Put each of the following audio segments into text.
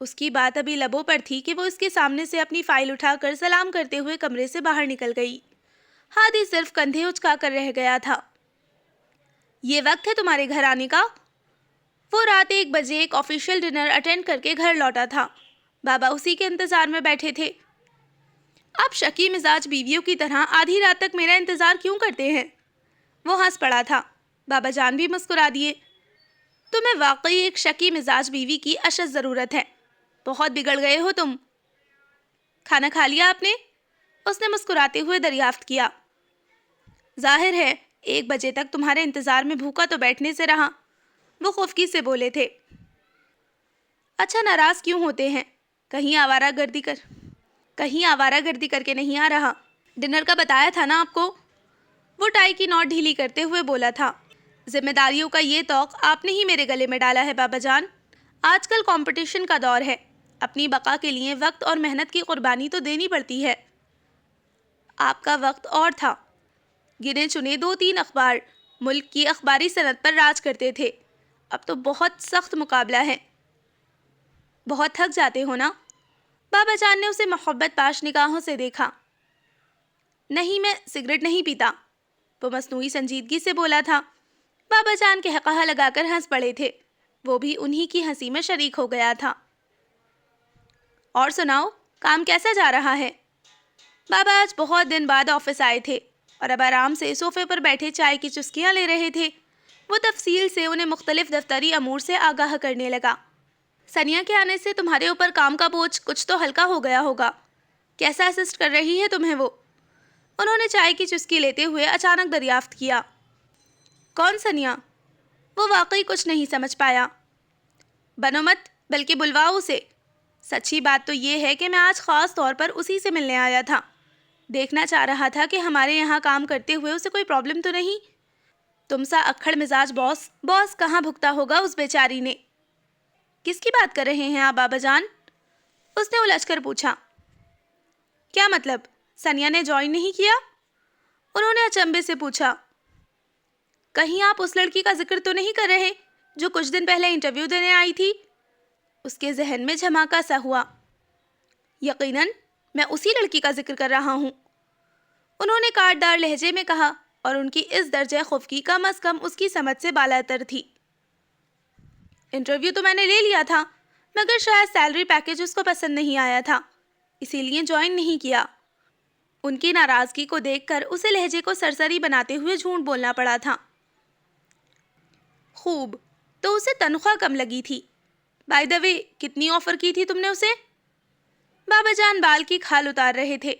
اس کی بات ابھی لبوں پر تھی کہ وہ اس کے سامنے سے اپنی فائل اٹھا کر سلام کرتے ہوئے کمرے سے باہر نکل گئی۔ ہادی صرف کندھے اچکا کر رہ گیا تھا۔ یہ وقت ہے تمہارے گھر آنے کا؟ وہ رات 1 بجے ایک آفیشیل ڈنر اٹینڈ کر کے گھر لوٹا تھا۔ بابا اسی کے انتظار میں بیٹھے تھے۔ آپ شکی مزاج بیویوں کی طرح آدھی رات تک میرا انتظار کیوں کرتے ہیں؟ وہ ہنس پڑا تھا۔ بابا جان بھی مسکرا دیے۔ تمہیں واقعی ایک شکی مزاج بیوی کی اشد ضرورت ہے۔ بہت بگڑ گئے ہو تم۔ کھانا کھا لیا آپ نے؟ اس نے مسکراتے ہوئے دریافت کیا۔ ظاہر ہے 1 بجے تک تمہارے انتظار میں بھوکا تو بیٹھنے سے رہا، وہ خفگی سے بولے تھے۔ اچھا ناراض کیوں ہوتے ہیں؟ کہیں آوارہ گردی کر کے نہیں آ رہا؟ ڈنر کا بتایا تھا نا آپ کو؟ وہ ٹائی کی نوٹ ڈھیلی کرتے ہوئے بولا تھا۔ ذمہ داریوں کا یہ طوق آپ نے ہی میرے گلے میں ڈالا ہے بابا جان۔ آج کل کمپٹیشن کا دور ہے، اپنی بقا کے لیے وقت اور محنت کی قربانی تو دینی پڑتی ہے۔ آپ کا وقت اور تھا۔ گنے چنے 2-3 اخبار ملک کی اخباری صنعت پر راج کرتے تھے، اب تو بہت سخت مقابلہ ہے۔ بہت تھک جاتے ہو نا؟ بابا جان نے اسے محبت پاش نگاہوں سے دیکھا۔ نہیں، میں سگریٹ نہیں پیتا، وہ مصنوعی سنجیدگی سے بولا تھا۔ بابا جان کے قہقہہ لگا کر ہنس پڑے تھے۔ وہ بھی انہی کی ہنسی میں شریک ہو گیا تھا۔ اور سناؤ، کام کیسا جا رہا ہے؟ بابا آج بہت دن بعد آفس آئے تھے اور اب آرام سے صوفے پر بیٹھے چائے کی چسکیاں لے رہے تھے۔ وہ تفصیل سے انہیں مختلف دفتری امور سے آگاہ کرنے لگا۔ سنیا کے آنے سے تمہارے اوپر کام کا بوجھ کچھ تو ہلکا ہو گیا ہوگا۔ کیسا اسسٹ کر رہی ہے تمہیں وہ؟ انہوں نے چائے کی چسکی لیتے ہوئے اچانک دریافت کیا۔ کون سنیا؟ وہ واقعی کچھ نہیں سمجھ پایا۔ بنو مت، بلکہ بلواؤ اسے۔ سچی بات تو یہ ہے کہ میں آج خاص طور پر اسی سے ملنے آیا تھا۔ دیکھنا چاہ رہا تھا کہ ہمارے یہاں کام کرتے ہوئے اسے کوئی پرابلم تو نہیں۔ تم سا اکھڑ مزاج باس کہاں بھگتا ہوگا اس بیچاری نے۔ کس کی بات کر رہے ہیں آپ بابا جان؟ اس نے الجھ کر پوچھا۔ کیا مطلب؟ سنیا نے جوائن نہیں کیا؟ انہوں نے اچنبے سے پوچھا۔ کہیں آپ اس لڑکی کا ذکر تو نہیں کر رہے جو کچھ دن پہلے انٹرویو دینے آئی تھی؟ اس کے ذہن میں جھماکا سا ہوا۔ یقیناً میں اسی لڑکی کا ذکر کر رہا ہوں، انہوں نے کاٹدار لہجے میں کہا، اور ان کی اس درجہ خفگی کم از کم اس کی سمجھ سے بالاتر تھی۔ انٹرویو تو میں نے لے لیا تھا، مگر شاید سیلری پیکیج اس کو پسند نہیں آیا تھا، اسی لیے جوائن نہیں کیا۔ ان کی ناراضگی کو دیکھ کر اسے لہجے کو سرسری بناتے ہوئے جھوٹ بولنا پڑا تھا۔ خوب، تو اسے تنخواہ کم لگی تھی؟ بائی دا وے، کتنی آفر کی تھی تم نے اسے؟ بابا جان بال کی کھال اتار رہے تھے۔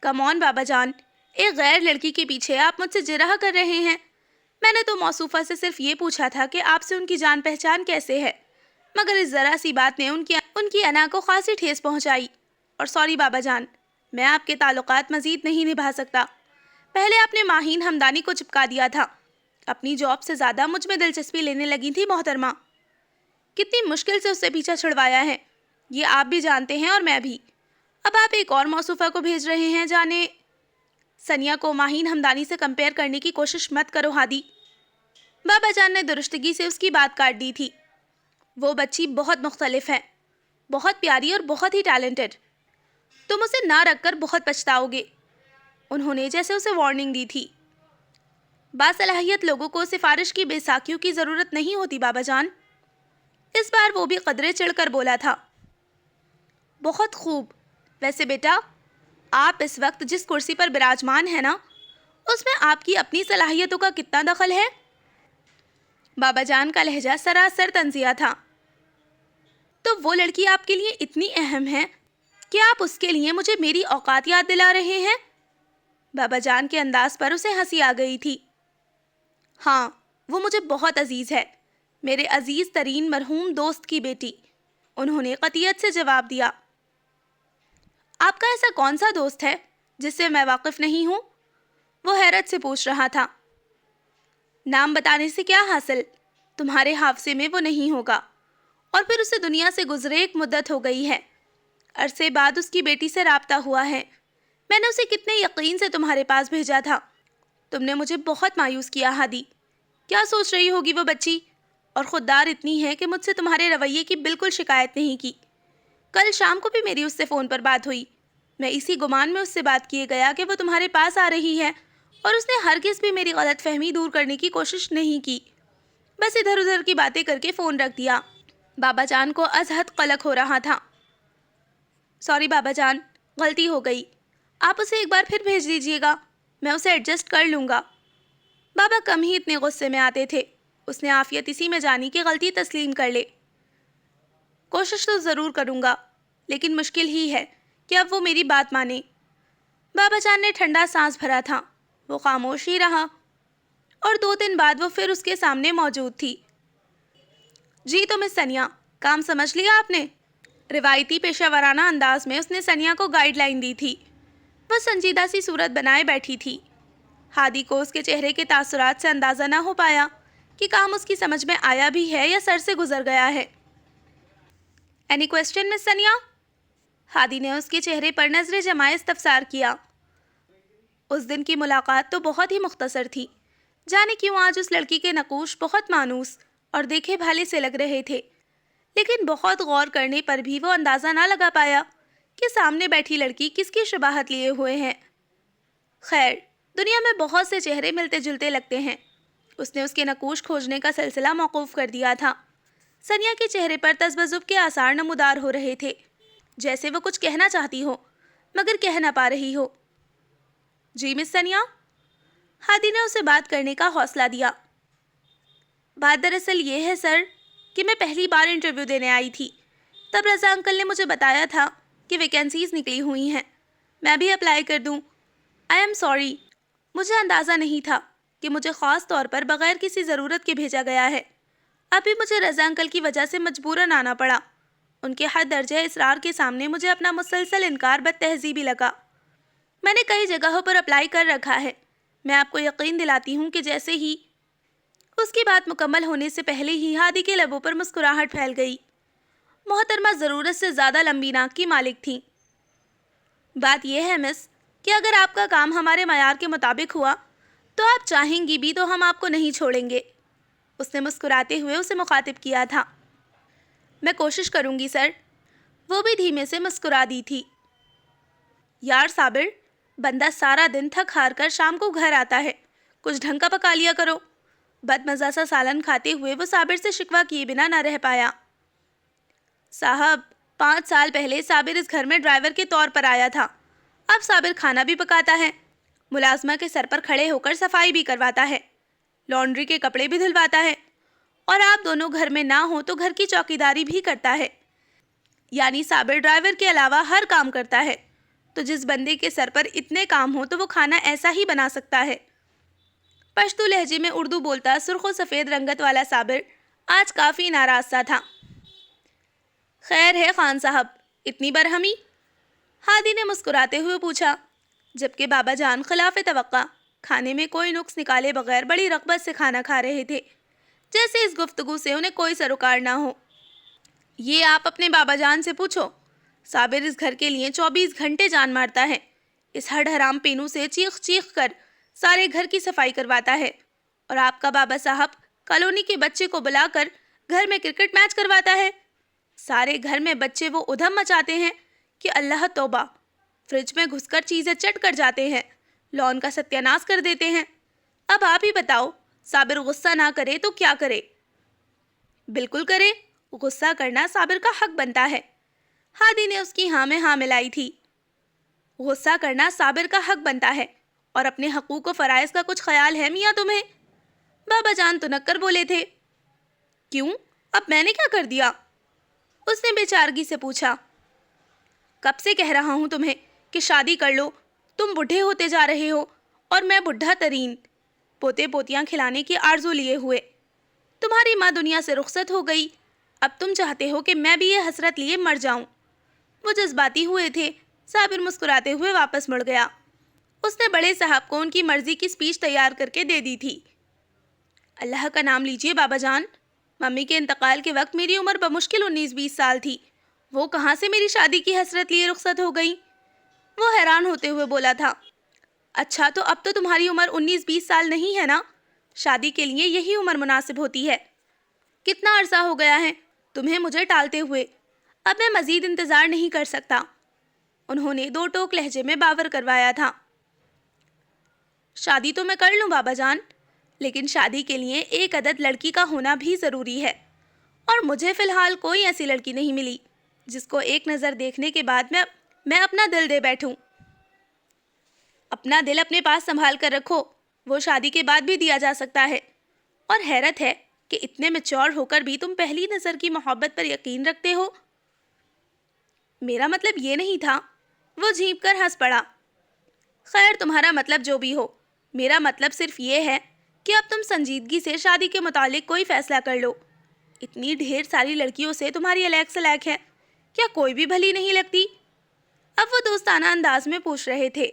کم آن بابا جان، ایک غیر لڑکی کے پیچھے آپ مجھ سے جرح کر رہے ہیں۔ میں نے تو موصوفہ سے صرف یہ پوچھا تھا کہ آپ سے ان کی جان پہچان کیسے ہے، مگر اس ذرا سی بات نے ان کی انا کو خاصی ٹھیس پہنچائی۔ اور سوری بابا جان، میں آپ کے تعلقات مزید نہیں نبھا سکتا۔ پہلے آپ نے ماہین ہمدانی کو چپکا دیا تھا، اپنی جاب سے زیادہ مجھ میں دلچسپی لینے لگی تھی محترمہ۔ کتنی مشکل سے اس سے پیچھا چھڑوایا ہے، یہ آپ بھی جانتے ہیں اور میں بھی۔ اب آپ ایک اور موصوفہ کو بھیج رہے ہیں جانے۔ سنیا کو ماہین ہمدانی سے کمپیئر کرنے کی کوشش مت کرو ہادی۔ بابا جان نے درستگی سے اس کی بات کاٹ دی تھی۔ وہ بچی بہت مختلف ہے، بہت پیاری اور بہت ہی ٹیلنٹڈ۔ تم اسے نہ رکھ کر بہت پچھتاؤ گے۔ انہوں نے جیسے اسے وارننگ دی تھی۔ باصلاحیت لوگوں کو سفارش کی بے ساکھیوں کی ضرورت نہیں ہوتی بابا جان۔ اس بار وہ بھی قدرے چڑھ کر بولا تھا۔ بہت خوب، ویسے بیٹا آپ اس وقت جس کرسی پر براجمان ہیں نا، اس میں آپ کی اپنی صلاحیتوں کا کتنا دخل ہے؟ بابا جان کا لہجہ سراسر طنزیہ تھا۔ تو وہ لڑکی آپ کے لیے اتنی اہم ہے کہ آپ اس کے لیے مجھے میری اوقات یاد دلا رہے ہیں؟ بابا جان کے انداز پر اسے ہنسی آ گئی تھی۔ ہاں، وہ مجھے بہت عزیز ہے، میرے عزیز ترین مرحوم دوست کی بیٹی، انہوں نے قطعیت سے جواب دیا۔ آپ کا ایسا کون سا دوست ہے جس سے میں واقف نہیں ہوں؟ وہ حیرت سے پوچھ رہا تھا۔ نام بتانے سے کیا حاصل؟ تمہارے حافظے میں وہ نہیں ہوگا، اور پھر اسے دنیا سے گزرے ایک مدت ہو گئی ہے۔ عرصے بعد اس کی بیٹی سے رابطہ ہوا ہے۔ میں نے اسے کتنے یقین سے تمہارے پاس بھیجا تھا۔ تم نے مجھے بہت مایوس کیا ہادی۔ کیا سوچ رہی ہوگی وہ بچی؟ اور خوددار اتنی ہے کہ مجھ سے تمہارے رویے کی بالکل شکایت نہیں کی۔ کل شام کو بھی میری اس سے فون پر بات ہوئی۔ میں اسی گمان میں اس سے بات کیے گیا کہ وہ تمہارے پاس آ رہی ہے، اور اس نے ہرگز بھی میری غلط فہمی دور کرنے کی کوشش نہیں کی، بس ادھر ادھر کی باتیں کر کے فون رکھ دیا۔ بابا جان کو از حد قلق ہو رہا تھا۔ سوری بابا جان، غلطی ہو گئی، آپ اسے ایک بار پھر بھیج دیجیے گا، میں اسے ایڈجسٹ کر لوں گا۔ بابا کم ہی اتنے غصے میں آتے تھے۔ اس نے عافیت اسی میں جانی کہ غلطی تسلیم کر لے۔ کوشش تو ضرور کروں گا، لیکن مشکل ہی ہے کہ اب وہ میری بات مانے۔ بابا جان نے ٹھنڈا سانس بھرا تھا۔ وہ خاموش ہی رہا، اور 2 دن بعد وہ پھر اس کے سامنے موجود تھی۔ جی تو مس سنیا، کام سمجھ لیا آپ نے؟ روایتی پیشہ ورانہ انداز میں اس نے سنیا کو گائیڈ لائن دی تھی۔ وہ سنجیدہ سی صورت بنائے بیٹھی تھی۔ ہادی کو اس کے چہرے کے تاثرات سے اندازہ نہ ہو پایا کہ کام اس کی سمجھ میں آیا بھی ہے یا سر سے گزر گیا ہے۔ اینی کوسچن مس سنیا؟ ہادی نے اس کے چہرے پر نظر جمائے استفسار کیا۔ اس دن کی ملاقات تو بہت ہی مختصر تھی۔ جانے کیوں آج اس لڑکی کے نقوش بہت مانوس اور دیکھے بھالے سے لگ رہے تھے، لیکن بہت غور کرنے پر بھی وہ اندازہ نہ لگا پایا کہ سامنے بیٹھی لڑکی کس کی شباہت لیے ہوئے ہیں۔ خیر، دنیا میں بہت سے چہرے ملتے جلتے لگتے ہیں۔ اس نے اس کے نقوش کھوجنے کا سلسلہ موقوف کر دیا تھا۔ سنیا کے چہرے پر تذبذب کے آثار نمودار ہو رہے تھے، جیسے وہ کچھ کہنا چاہتی ہو مگر کہہ نہ پا رہی ہو۔ جی مس سنیا؟ ہادی نے اسے بات کرنے کا حوصلہ دیا۔ بات دراصل یہ ہے سر کہ میں پہلی بار انٹرویو دینے آئی تھی، تب رضا انکل نے مجھے بتایا تھا کہ ویکینسیز نکلی ہوئی ہیں، میں بھی اپلائی کر دوں۔ آئی ایم سوری، مجھے اندازہ نہیں تھا کہ مجھے خاص طور پر بغیر کسی ضرورت کے بھیجا گیا ہے۔ ابھی مجھے رضا انکل کی وجہ سے مجبوراً آنا پڑا۔ ان کے حد درجہ اصرار کے سامنے مجھے اپنا مسلسل انکار بد تہذیبی لگا۔ میں نے کئی جگہوں پر اپلائی کر رکھا ہے۔ میں آپ کو یقین دلاتی ہوں کہ جیسے ہی اس کی بات مکمل ہونے سے پہلے ہی ہادی کے لبوں پر مسکراہٹ پھیل گئی۔ محترمہ ضرورت سے زیادہ لمبی ناک کی مالک تھیں۔ بات یہ ہے مس کہ اگر آپ کا کام ہمارے معیار کے مطابق ہوا تو آپ چاہیں گی بھی تو ہم آپ کو نہیں چھوڑیں گے۔ اس نے مسکراتے ہوئے اسے مخاطب کیا تھا۔ میں کوشش کروں گی سر، وہ بھی دھیمے سے مسکرا دی تھی۔ یار صابر، بندہ سارا دن تھک ہار کر شام کو گھر آتا ہے، کچھ ڈھنگ کا پکا لیا کرو۔ بد مزہ سا سالن کھاتے ہوئے وہ صابر سے شکوہ کیے بنا نہ رہ پایا۔ صاحب، 5 سال پہلے صابر اس گھر میں ڈرائیور کے طور پر آیا تھا۔ اب صابر کھانا بھی پکاتا ہے، ملازمہ کے سر پر کھڑے ہو کر صفائی بھی کرواتا ہے، لانڈری کے کپڑے بھی دھلواتا ہے، اور آپ دونوں گھر میں نہ ہو تو گھر کی چوکیداری بھی کرتا ہے۔ یعنی صابر ڈرائیور کے علاوہ ہر کام کرتا ہے، تو جس بندے کے سر پر اتنے کام ہو تو وہ کھانا ایسا ہی بنا سکتا ہے۔ پشتو لہجے میں اردو بولتا سرخ و سفید رنگت والا صابر آج کافی ناراض سا تھا۔ خیر ہے خان صاحب، اتنی برہمی؟ ہادی نے مسکراتے ہوئے پوچھا، جبکہ بابا جان خلاف توقع کھانے میں کوئی نقص نکالے بغیر بڑی رغبت سے کھانا کھا رہے تھے، جیسے اس گفتگو سے انہیں کوئی سروکار نہ ہو۔ یہ آپ اپنے بابا جان سے پوچھو۔ صابر اس گھر کے لیے 24 گھنٹے جان مارتا ہے، اس ہڈ حرام پینو سے چیخ چیخ کر سارے گھر کی صفائی کرواتا ہے، اور آپ کا بابا صاحب کالونی کے بچے کو بلا کر گھر میں کرکٹ میچ کرواتا ہے۔ سارے گھر میں بچے وہ ادھم مچاتے ہیں کہ اللہ توبہ، فریج میں گھس کر چیزیں چٹ کر جاتے ہیں، لون کا ستیاناش کر دیتے ہیں۔ اب آپ ہی بتاؤ، صابر غصہ نہ کرے تو کیا کرے؟ بالکل کرے، غصہ کرنا صابر کا حق بنتا ہے۔ ہادی نے اس کی ہاں میں ہاں ملائی تھی۔ غصہ کرنا صابر کا حق بنتا ہے، اور اپنے حقوق و فرائض کا کچھ خیال ہے میاں تمہیں؟ بابا جان تنک کر بولے تھے۔ کیوں؟ اب میں نے کیا کر دیا؟ اس نے بے چارگی سے پوچھا۔ کب سے کہہ رہا ہوں تمہیں کہ شادی کر لو، تم بڈھے ہوتے جا رہے ہو اور میں بڈھا ترین، پوتے پوتیاں کھلانے کی آرزو لیے ہوئے۔ تمہاری ماں دنیا سے رخصت ہو گئی، اب تم چاہتے ہو کہ میں بھی یہ حسرت لیے مر جاؤں۔ وہ جذباتی ہوئے تھے۔ صابر مسکراتے ہوئے واپس مڑ گیا۔ اس نے بڑے صاحب کو ان کی مرضی کی سپیچ تیار کر کے دے دی تھی۔ اللہ کا نام لیجئے بابا جان، ممی کے انتقال کے وقت میری عمر بمشکل 19-20 سال تھی، وہ کہاں سے میری شادی کی حسرت لیے رخصت ہو گئی؟ وہ حیران ہوتے ہوئے بولا تھا۔ اچھا تو اب تو تمہاری عمر 19-20 سال نہیں ہے نا؟ شادی کے لیے یہی عمر مناسب ہوتی ہے۔ کتنا عرصہ ہو گیا ہے تمہیں مجھے ٹالتے ہوئے، اب میں مزید انتظار نہیں کر سکتا۔ انہوں نے دو ٹوک لہجے میں باور کروایا تھا۔ شادی تو میں کر لوں بابا جان، لیکن شادی کے لیے ایک عدد لڑکی کا ہونا بھی ضروری ہے، اور مجھے فی الحال کوئی ایسی لڑکی نہیں ملی جس کو ایک نظر دیکھنے کے بعد میں اپنا دل دے بیٹھوں۔ اپنا دل اپنے پاس سنبھال کر رکھو، وہ شادی کے بعد بھی دیا جا سکتا ہے۔ اور حیرت ہے کہ اتنے میچور ہو کر بھی تم پہلی نظر کی محبت پر یقین رکھتے ہو۔ میرا مطلب یہ نہیں تھا۔ وہ جھینپ کر ہنس پڑا۔ خیر تمہارا مطلب جو بھی ہو، میرا مطلب صرف یہ ہے کہ اب تم سنجیدگی سے شادی کے متعلق کوئی فیصلہ کر لو۔ اتنی ڈھیر ساری لڑکیوں سے تمہاری الیک سلیک ہے، کیا کوئی بھی بھلی نہیں لگتی؟ اب وہ دوستانہ انداز میں پوچھ رہے تھے۔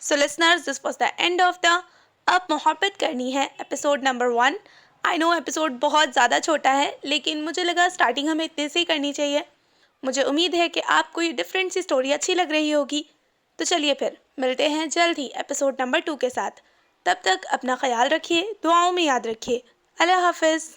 So listeners, this was the end of the اب محبت کرنی ہے episode number 1۔ I know episode بہت زیادہ چھوٹا ہے، لیکن مجھے لگا اسٹارٹنگ ہمیں اتنے سے ہی کرنی چاہیے۔ مجھے امید ہے کہ آپ کو یہ ڈفرینٹ سی اسٹوری اچھی لگ رہی ہوگی۔ تو چلیے پھر ملتے ہیں جلد ہی ایپیسوڈ نمبر 2 کے ساتھ۔ تب تک اپنا خیال رکھیے، دعاؤں میں یاد رکھیے۔ اللہ حافظ۔